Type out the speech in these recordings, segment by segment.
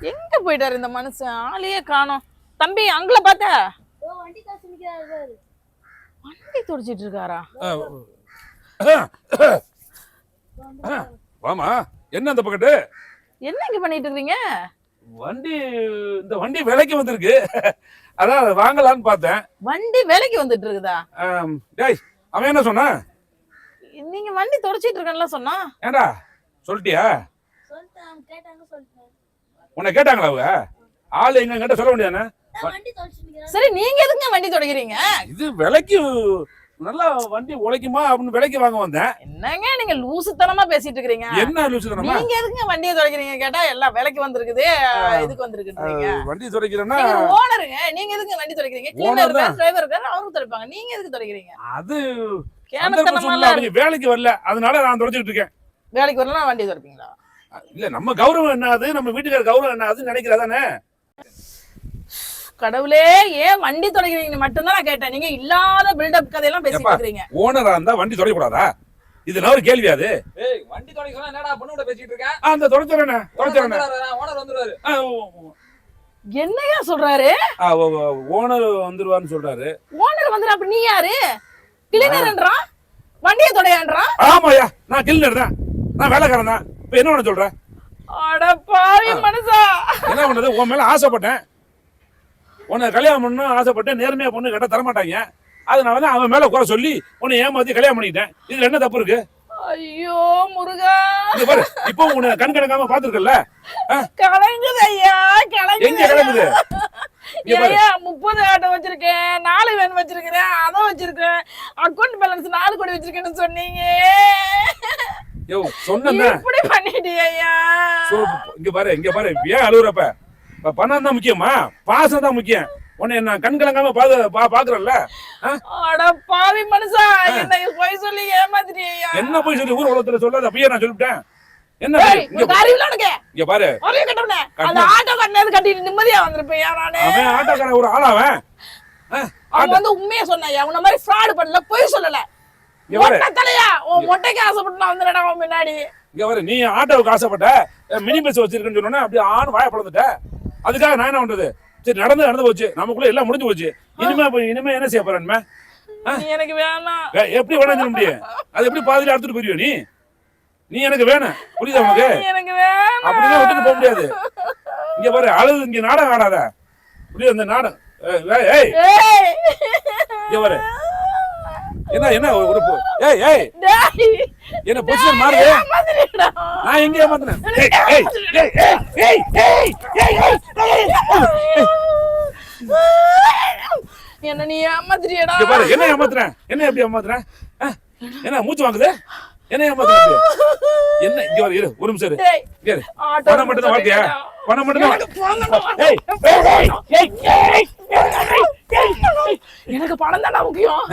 எங்க போயிட்டாரு இந்த மனுஷன்? ஆளையே காணோம். தம்பி அங்கள பாத்த? வண்டி துடைச்சிட்டு இருக்காரா? வாமா, என்ன அந்த பக்கத்து என்ன இங்க பண்ணிட்டு இருக்கீங்க? வண்டி, இந்த வண்டி விலைக்கு வந்திருக்கு, அதான் வாங்கலான்னு பார்த்தேன். வண்டி விலைக்கு வந்துட்டு இருக்குதா? டேய், அவன் என்ன சொன்னா? நீங்க வண்டி துடைச்சிட்டு இருக்கேன்ல சொன்னா. ஏண்டா சொல்லிட்டியா? உன்னை கேட்டாங்களா அவங்க? ஆளு எங்க கிட்ட சொல்ல வேண்டியதானே? சரி, நீங்க எதுங்க வண்டி துடைக்கிறீங்க? இது விலைக்கு நல்லா வண்டி உழைக்குமா அப்படின்னு விலைக்கு வாங்க வந்தேன். என்னங்க நீங்க லூசுத்தனமா பேசிட்டு இருக்கீங்க? என்ன லூசுத்தனமா? நீங்க எதுங்க வண்டியை துடைக்கிறீங்க கேட்டா எல்லாம் விலைக்கு வந்திருக்குது, இதுக்கு வந்திருக்குன்றீங்க. வண்டி துடைக்கிறேன்னா ஓனருங்க, நீங்க எதுங்க வண்டி துடைக்கிறீங்க? கிளீனர் இருக்காரு, டிரைவர் இருக்காரு, அவரும் துடைப்பாங்க. நீங்க எதுக்கு துடைக்கிறீங்க? அது கேனத்தனமா வேலைக்கு வரல, அதனால நான் துடைச்சிட்டு இருக்கேன். வேலைக்கு வரலன்னா வண்டி துடைப்பீங்களா? இல்ல, நம்ம கௌரவம் என்னது, நம்ம வீட்டுக்கார கௌரவம் என்னதுன்னு நினைக்கிறதானே. கடவுளே, ஏன் வண்டி துடைக்கிறீங்க மட்டும்தான் நான் கேட்டேன். நீங்க இல்லாத பில்டப் கதையெல்லாம் பேசிட்டு இருக்கீங்க. ஓனரா இருந்தா வண்டி துடைக்க கூடாதா? இதுல ஒரு கேள்வி. அது வண்டி துடைக்க என்னடா பொண்ணோட பேசிட்டு இருக்க? அந்த துடைச்சறேனே ஓனர் வந்துருவாரு. என்னையா சொல்றாரு? ஓனர் வந்துருவான்னு சொல்றாரு. ஓனர் வந்துரு, அப்ப நீ யாரு? கிளீனர்ன்றான், வண்டியை துடையான்றான். ஆமாயா, நான் கிளீனர் தான், நான் வேலைக்காரன் தான். இப்ப என்ன பண்ண சொல்ற? அட பாவி மனுஷா, என்ன பண்றது? உன் மேல ஆசைப்பட்டேன், உன்னை கல்யாணம் பண்ணணும் ஆசைப்பட்டேன். நேர்மையா பொண்ணு கேட்டா தரமாட்டாங்க, அதனாலதான் அவன் மேல குறை சொல்லி உன்னை ஏமாத்தி கல்யாணம் பண்ணிட்டேன். இதுல என்ன தப்பு இருக்கு? ஐயோ முருகா, பாரு, இப்போ உன்னை கண் கணக்காம பாத்துருக்கல. கலங்குது ஐயா, எங்க கிளம்புது? 30 ஆட்டோ வச்சிருக்கேன், 4 வேன் வச்சிருக்கேன், அதை வச்சிருக்கேன், அக்கௌண்ட் பேலன்ஸ் 4 கோடி வச்சிருக்கேன்னு சொன்னீங்க. சொன்ன இப்படி பண்ணிட்டியா? இங்க பாரு, இங்க பாரு, ஏன் அழுகுறப்ப? பணம் தான் முக்கியமா, பாசம் தான் முக்கியம். உன்னை நான் கண் கலங்காம பாக்குறேன்ல. அட பாவி மனுஷா, என்ன போய் சொல்லி ஏமாத்திட்டியா? என்ன போய் சொல்லி ஊர் உலகத்துல சொல்லாத அப்படியே நான் சொல்லிட்டேன். என்ன இங்க பாரு, அந்த ஆட்டோ கட்டினது கட்டிட்டு நிம்மதியா வந்திருப்பேன் நானு. அவன் ஆட்டோக்காரன் ஒரு ஆளாவன். அவன் வந்து உண்மையா சொன்னாயா, உன்ன மாதிரி ஃப்ராட் பண்ணல, போய் சொல்லல. தலையா உன் மொட்டைக்கு ஆசைப்பட்டு நான் வந்துடா முன்னாடி. இங்க பாரு, நீ ஆட்டோவுக்கு ஆசைப்பட்ட, மினி பஸ் வச்சிருக்கேன்னு சொன்னோன்னே அப்படியே ஆண் வாய பிளந்துட்ட. அதுக்காக நான் என்ன பண்றது? சரி, நடந்து போச்சு, நமக்குள்ள எல்லாம் முடிஞ்சு போச்சு. இனிமே என்ன செய்ய போறேன்? எனக்கு வேணாம். எப்படி வேணாம் சொல்ல முடியும்? அது எப்படி பாதியில அறுத்துட்டு போயிருவியோ? நீ எனக்கு வேணும், புரியுதா உனக்கு? எனக்கு வேணாம், அப்படிதான் விட்டுட்டு போக முடியாது. இங்க பாரு, அழுது இங்க நாடகம் ஆடாத, புரியுது? இந்த நாடகம் இங்க பாரு, என்ன ஒரு என்ன பொசிஷன் மாறுது? நான் எங்க ஏமாத்தினேன்? என்ன நீ ஏமாத்திரியடா? பாரு, என்ன ஏமாத்துறேன்? என்ன எப்படி ஏமாத்துறேன்? என்ன மூச்சு வாங்குது? என்ன ஏமாத்துற? என்ன இங்க வர? இரு, ஒரு நிமிஷம் இரு. பணம் மட்டும் தான் வாழ்க்கையா? பணம் மட்டும் தான். எனக்கு பணம் தானே முக்கியம்,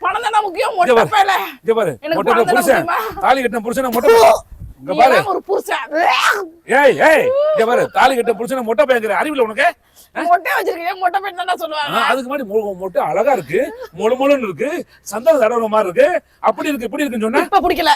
பணம் தானே முக்கியம். மொட்டை பேல இங்க பாரு, மொட்டை புருஷன், தாலி கட்டின புருஷனை மொட்டை. இங்க பாரு, ஒரு புருஷன். இங்க பாரு, தாலி கட்டின புருஷனை மொட்டை பேங்கிற அறிவில்லை உனக்கு? மொட்டை வச்சிருக்கீங்க, மொட்டை பேர் தானே சொல்லுவாங்க. அதுக்கு மாதிரி மொட்டை அழகா இருக்கு, மொழுமொழுன்னு இருக்கு, சந்தன தடவை மாதிரி இருக்கு. அப்படி இருக்கு, இப்படி இருக்குன்னு சொன்னா இப்ப பிடிக்கல.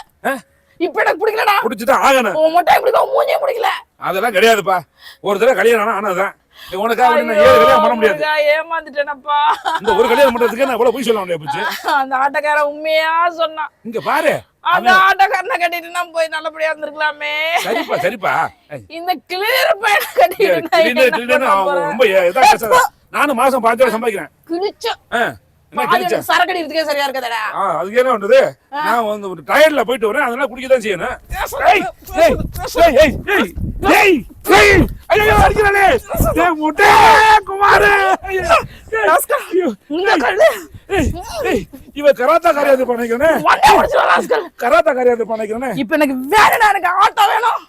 இப்ப எனக்கு பிடிக்கலடா. பிடிச்சுதான் ஆகணும். மொட்டை பிடிக்கும், மூஞ்சியே பிடிக்கல. அதெல்லாம் கிடையாதுப்பா. ஒரு தடவை கல்யாணம் ஆனதான் உனக்காக. என்ன 7 கல்யாணம் பண்ண முடியாது. ஏமாந்துட்டேனப்பா. இந்த ஒரு கல்யாணம் பண்றதுக்கு நான் இவ்வளவு போய் சொல்ல முடியாது போச்சு. அந்த ஆட்டக்கார உண்மையா சொன்னான். இங்க பாரு, அந்த ஆட்டக்காரனை கட்டிட்டு நான் போய் நல்லபடியா இருந்திருக்கலாமே. சரிப்பா சரிப்பா. இந்த கிளியர் பையனை கட்டிட்டு ரொம்ப இதா பேசாத. நானும் மாசம் 5,000 சம்பாதிக்கிறேன். கிழிச்ச சரக்கு அடிக்கிறதுக்கே சரியா இருக்கதடா. அதுக்கு என்ன பண்றது? நான் வந்து ஒரு டயர்ல போயிட்டு வரேன், அதனால குடிக்க தான் செய்யணும். ஐயோ அடிக்கிறானே முட்டை குமார். இவ கராத்தா காரியாவது பண்ணிக்கிறேன், கராத்தா காரியாவது பண்ணிக்கிறேன். இப்ப எனக்கு வேணும்டா, எனக்கு ஆட்டோ வேணும்,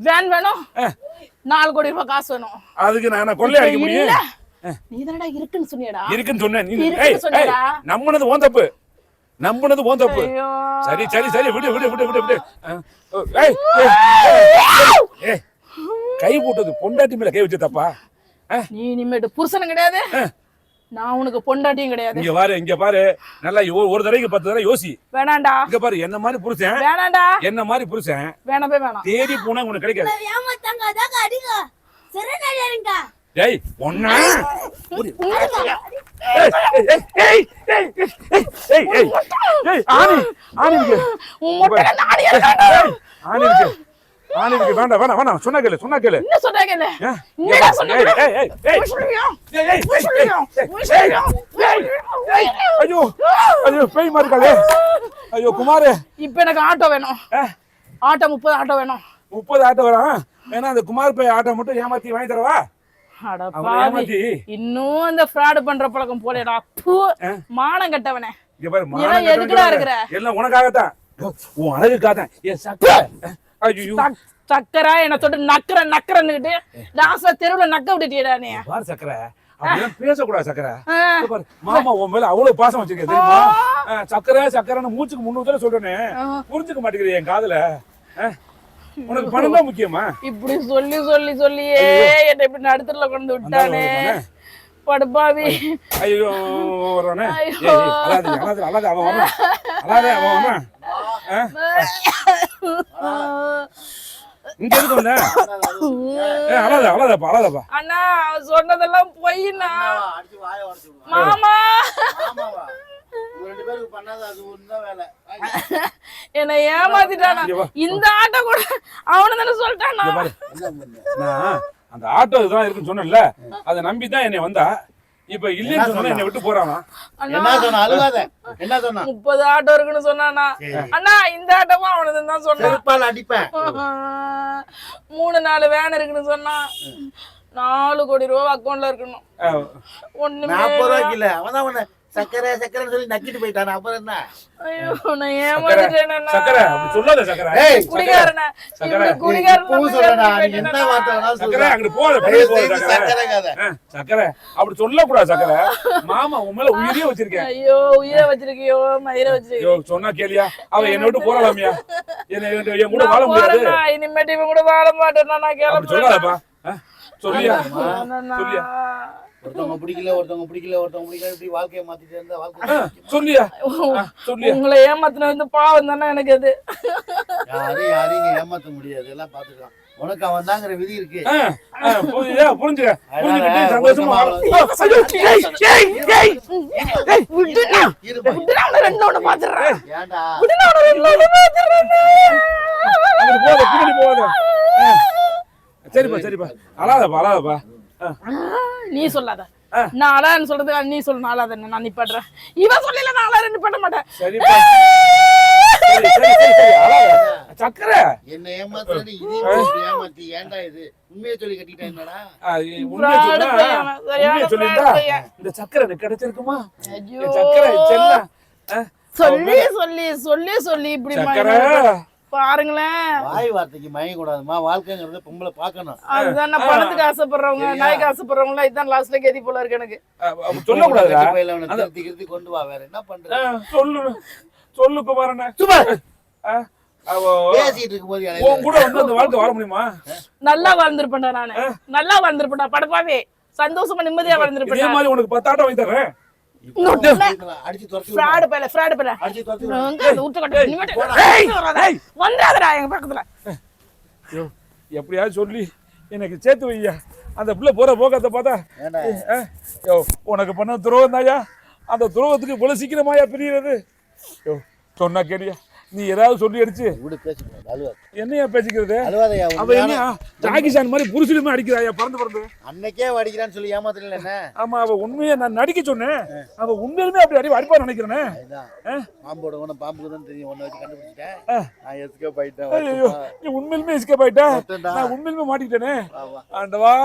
வேன் வேணும், 4 கோடி ரூபாய் காசு வேணும். அதுக்கு நான் கொள்ளை அடிக்க முடியும்? நீ தானடா இருக்குன்னு சொன்னியடா. இருக்குன்னு சொன்னேன். நம்புனது ஓன் தப்பு, நம்புனது ஓன் தப்பு. சரி சரி சரி, விடு விடு விடு விடு விடு. கை போட்டது பொண்டாட்டி மேல கை வச்சு தப்பா? நீ இனிமேட்டு புருஷனும் கிடையாது, நான் உனக்கு பொண்டாட்டியும் கிடையாது. இங்க பாரு, இங்க பாரு, நல்லா ஒரு தடவைக்கு 10 தடவை யோசி. வேணாண்டா. இங்க பாரு, என்ன மாதிரி புருஷன் வேணாண்டா, என்ன மாதிரி புருஷன் வேணவே வேணாம். தேடி போனா உனக்கு கிடைக்காது. டேய் ஒண்ணா ஆணி இருக்கு உன் மொட்டைக்கு அந்த ஆணி இருக்காடா. ஆணி இருக்கு வேண்டாம் சொன்னா கேளு என்ன சொன்னாங்க இல்ல? என்னடா சொன்னாங்க? போய் சொல்லுவியா? போய் சொல்லுவியா? ஐயோ பேய் மாதிரி இருக்காளே. ஐயோ குமாரு, இப்ப எனக்கு ஆட்டோ வேணும். ஆட்டோ 30 ஆட்டோ வேணும். 30 ஆட்டோ வரான். ஏன்னா அந்த குமார் பேய் ஆட்டோ மட்டும் ஏமாத்தி வாங்கி தரவா? அட அவனை பாவி, ஏமாத்தி இன்னும் அந்த ஃப்ராட் பண்ற பழக்கம் போலேடா. மானம் கட்டவனே. இங்க பாரு, இதெல்லாம் எதுக்குடா இருக்கிற? எல்லாம் உனக்காகத்தான், உன் அழகுக்காகத்தான். ஏன் சக்கரை? ஐயோ சக்கரா என்ன தொட்டு நக்கறன்னுகிட்டு லாஸ்ட்ல தெருவுல நக்க விட்டுட்டியடா நீ. பாரு சக்கரை, அப்படிலாம் பேசக்கூடாது சக்கரை. பாரு மாமா உன் மேல அவ்வளவு பாசம் வச்சிருக்கேன் தெரியுமா? சக்கரைன்னு மூச்சுக்கு 300 தடவை சொல்றேனே, புரிஞ்சுக்க மாட்டேங்கிறீ என் காதுல. உனக்கு பணம் தான் முக்கியமா? இப்படி சொல்லியே என்ன இப்படி நடுத்தல கொண்டு விட்டானே படுபாவி. ஐயோ வரானே. அல்லாத அவன் வரான். இங்க எதுக்கு வந்த? அழாதப்பா. அண்ணா அவன் சொன்னதெல்லாம் பொய்னா. மாமா என்ன ஏமாத்திட்டானா? இந்த ஆட்டோ கூட அவனு தானே சொல்லிட்டானா? அந்த ஆட்டோ இதுதான் இருக்குன்னு சொன்னல, அதை நம்பிதான் என்னை வந்தா. இப்ப இல்லன்னு சொன்னா என்னை விட்டு போறானா? என்ன சொன்ன? அழுகாத. என்ன சொன்னா? 30 ஆட்டோ இருக்குன்னு சொன்னானா? அண்ணா இந்த ஆட்டோவும் அவனது தான் சொன்னான். செருப்பால அடிப்பேன். 3-4 வேன் இருக்குன்னு சொன்னா. 4 கோடி ரூபாய் அக்கௌண்ட்ல இருக்கணும். ஒண்ணுமே 40 ரூபாய்க்கு இல்ல. அவன் உன்னை சக்கரைன்னு சொல்லி நக்கிட்டு போயிட்டான். அப்புறம் என்ன? ஐயோ நான் ஏமாத்திட்டேன். சக்கரை அப்படி சொல்லாத சக்கரை. குடிகாரனா? சக்கரை பூ சொல்லடா. நீ என்ன வார்த்தை வேணாலும் சக்கரை சொல்லு. அங்க போற சக்கரைக்காத. சக்கரை அப்படி சொல்லக்கூடாது சக்கரை. மாமா உன் மேல உயிரே வச்சிருக்கேன். ஐயோ உயிரை வச்சிருக்கியோ, மயிரை வச்சிருக்கியோ. ஐயோ சொன்னா கேளியா? அவ என்னை விட்டு போறாளாமியா? என் கூட வாழ முடியாது. இனிமேட்டு இவன் கூட வாழ மாட்டேன். நான் அப்படி கிளம்புறேன். சொல்லாதப்பா. சொல்லியா? ஒருத்தவங்க பிடிக்கல இப்படி வாழ்க்கையை மாத்திட்டு இருந்தா வாழ்க்கை சொல்லியா? உங்களை ஏமாத்தின வந்து பாவம் தானே எனக்கு அது. யாரையும் ஏமாத்த முடியாது. எல்லாம் பாத்துக்கலாம். உனக்கு அவன் தாங்கிற விதி இருக்கு. புரிஞ்சுக்க. சந்தோஷமா ரெண்டோட பாத்துறேன். ஏன்டா சரிப்பா அழாதப்பா. நீ சொல்லாத. நான் அழான்னு சொல்றதுக்கு நீ சொல்லு. அழாத, நான் நிப்பாடுறேன். இவன் சொல்லல நான் அழாத நிப்பாட்ட மாட்டேன். சரிப்பா. சக்கரை என்ன ஏமாத்தி ஏன்டா இது உண்மையை சொல்லி கட்டிட்டேன். என்னடா உண்மையை சொல்லிட்டா இந்த சக்கரை கிடைச்சிருக்குமா? ஐயோ சக்கரை சொல்லி இப்படி சக்கரை பாருங்களேன். வாய் வார்த்தைக்கு மயங்க கூடாதுமா. வாழ்க்கைங்கிறது பொம்பளை பாக்கணும். அதுதான் நான் பணத்துக்கு ஆசைப்படுறவங்க, நாய்க்கு ஆசைப்படுறவங்க இதுதான் லாஸ்ட்ல கெதி போல இருக்கு எனக்கு. சொல்லக்கூடாது. கொண்டு வா. வேற என்ன பண்ற? சொல்லு குமாரண்ணே. சும்மா பேசிட்டு இருக்கும் போது உன் கூட வந்து அந்த வாழ்க்கை வாழ முடியுமா? நல்லா வாழ்ந்திருப்பேன்டா நானு. நல்லா வாழ்ந்திருப்பேன்டா படப்பாவே. சந்தோஷமா நிம்மதியா வாழ்ந்திருப்பேன். இதே மாதிரி உனக்கு 10 ஆட்டோ வாங்கி தரேன். அடிச்சு துரத்தி ஃப்ராட் பேல அடிச்சு துரத்தி வந்தாதடா எங்க பக்கத்துல. எப்படியாவது சொல்லி எனக்கு சேர்த்து வையா. அந்த பிள்ளை போற போக்கத்தை பார்த்தா உனக்கு பண்ண துரோகம் தாயா. அந்த துரோகத்துக்கு இவ்வளவு சீக்கிரமாயா பிரிகிறது? சொன்னா கேளியா? நீ ஏதாவது சொல்லி அடிச்சு என்னையா பேசிக்கிறது? அவ என்ன ஜாகிசான் மாதிரி புருஷனுமே அடிக்கிறாயா? பறந்து அன்னைக்கே அடிக்கிறான்னு சொல்லி ஏமாத்தல என்ன? ஆமா, அவ உண்மையை நான் நடிக்க சொன்னேன். அவ உண்மையிலுமே அப்படி அடிப்பா நினைக்கிறேனே. பாம்போட பாம்புக்கு தான் தெரியும். ஒன்ன வச்சு கண்டுபிடிச்சிட்டேன். நான் எஸ்கேப் ஆயிட்டேன். ஐயோ, நீ உண்மையிலுமே எஸ்கேப் ஆயிட்ட. நான் உண்மையிலுமே மாட்டிக்கிட்டேனே. ஆண்டவா.